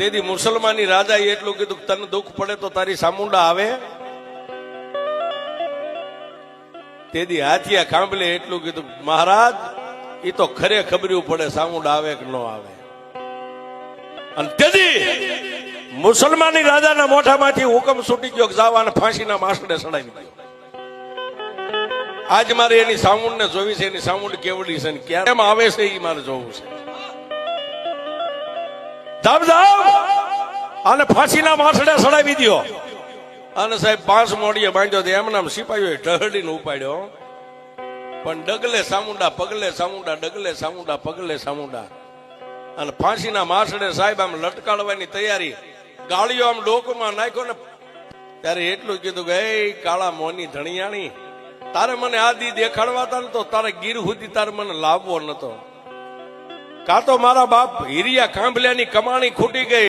તેથી મુસલમાની રાજાએ એટલું કીધું કે તને દુઃખ પડે તો તારી સામુંડા આવે. તેથી હાથિયા કાંબલે એટલું કીધું મહારાજ એ તો ખરે ખબર્યું પડે સામુંડા આવે કે ન આવે. અને તેથી મુસલમાની રાજાના મોઢામાંથી હુકમ છૂટી ગયો જાવાને ફાંસીના માસડે સડાવી દીધો. આજ મારે એની સામુંડ ને જોવી છે, એની સામુંડ કેવડી છે ને કેમ આવે છે એ મારે જોવું છે. જાવ જાવ અને ફાંસીના માસડે સડાવી દો. અને સાહેબ 5 મોડીએ બાંધ્યો તો એમના સિપાહીઓએ ઢહડીને ઉપાડ્યો. પણ ડગલે સામુંડા પગલે સામુંડા, ડગલે સામુંડા પગલે સામુંડા. અને ફાંસીના માસડે સાહેબ આમ લટકાડવાની તૈયારી, ગાળીઓ આમ ડોકમાં નાખ્યો ને ત્યારે એટલું કીધું કે એ કાળા મોની ધણિયાણી, તારે મને આ દી દેખાડવા હતા ને તો તારે ગીર સુધી તારે મને લાવવો નતો. કાં તો મારા બાપ હીરિયા કાંભલ્યાની કમાણી ખૂટી ગઈ.